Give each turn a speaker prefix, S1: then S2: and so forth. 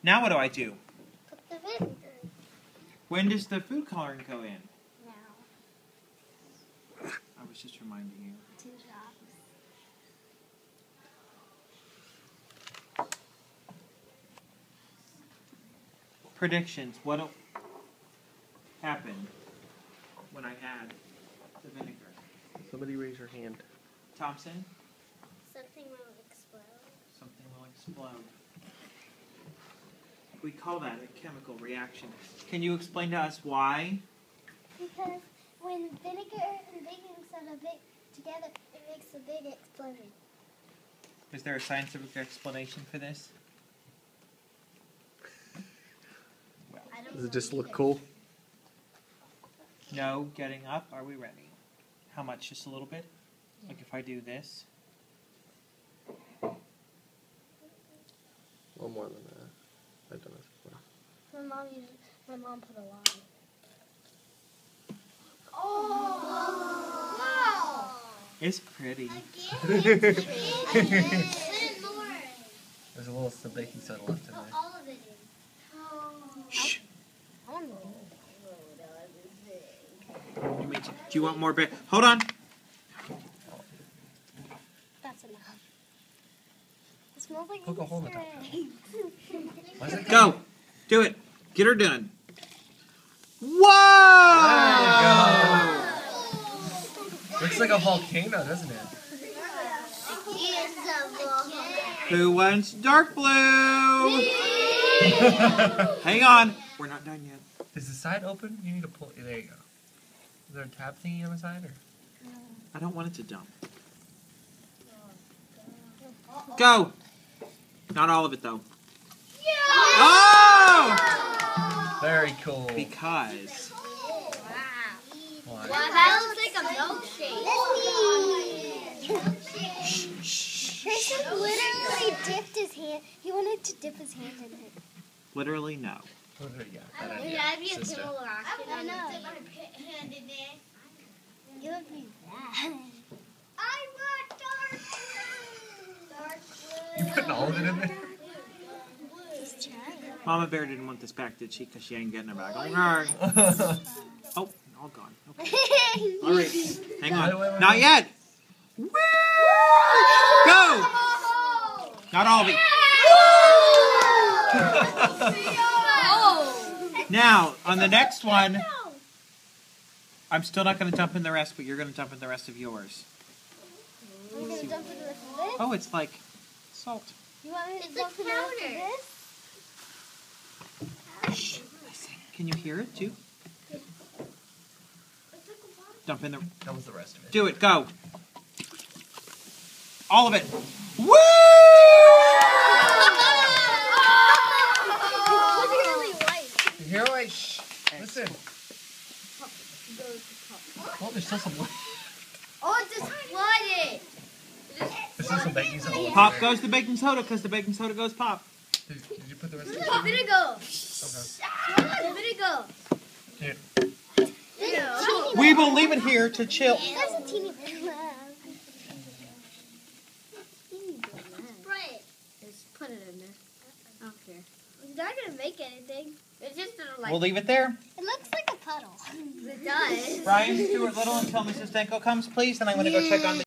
S1: Now what do I do?
S2: Put the vinegar.
S1: When does the food coloring go in?
S2: Now.
S1: I was just reminding you.
S2: 2 drops.
S1: Predictions. What'll happen when I add the vinegar?
S3: Somebody raise your hand.
S1: Thompson?
S2: Something will explode.
S1: Something will explode. We call that a chemical reaction. Can you explain to us why?
S2: Because when vinegar and baking soda mix together, it makes a big explosion.
S1: Is there a scientific explanation for this? Well,
S3: Does it just look cool?
S1: no, getting up. Are we ready? How much? Just a little bit? Like if I do this?
S3: Well, more than that. I've done this before.
S2: My mom put a lot. Oh! Wow!
S1: It's pretty.
S3: There's a little some baking soda left in there.
S2: All of it in.
S1: Shh.
S2: Oh.
S1: Do you want more? Hold on.
S2: That's enough. It smells like
S3: Poke a hole in the top. Why is it
S1: Go. Do it. Get her done. Whoa!
S3: Looks like a volcano, doesn't it?
S1: Who wants dark blue? Hang on. We're not done yet.
S3: Is the side open? You need to pull. There you go. Is there a tab thingy on the side, or?
S1: I don't want it to dump. Go. Not all of it, though. Oh!
S3: Very cool.
S1: Because.
S3: Why?
S2: Wow, that looks like a milkshake. Christian literally dipped his hand. He wanted to dip his hand in it.
S1: Literally, no.
S3: Yeah, that idea. Sister.
S2: I know. You would be bad. I want dark blue.
S3: You putting all of it in there?
S2: Just try it.
S1: Mama Bear didn't want this back, did she? Because she ain't getting it back. Oh, all gone. Okay. All right. Hang on.
S3: Wait.
S1: Not yet. Woo! Go! Not all of it. Now, on the next one, I'm still not going to dump in the rest, but you're going to dump in the rest of yours.
S2: I'm gonna dump in the rest of this.
S1: Oh, it's like salt.
S2: You want me to dump in the rest of this?
S1: Shh. Listen. Can you hear it, too? Dump in the...
S3: That was the rest of it.
S1: Do it. Go. All of it. Woo!
S2: Literally white.
S3: Here, wait. Shh. Listen. Oh, there's still some.
S2: Oh, it just flooded.
S3: There's still some baking soda. left
S1: Pop
S3: there.
S1: goes the baking soda because the baking soda goes pop.
S3: Did you put the rest of it?
S2: Vinegar.
S3: Okay.
S2: Vinegar.
S3: Here.
S1: We will leave it here to chill.
S2: That's a teeny bit. Spray it.
S4: Just put it in there. I don't care.
S2: It's not gonna make anything.
S4: It's just like
S1: We'll leave it there.
S2: It looks like a puddle.
S4: it does.
S1: Brian, Stuart Little, until Mrs. Denko comes, please, and I'm going to go check on the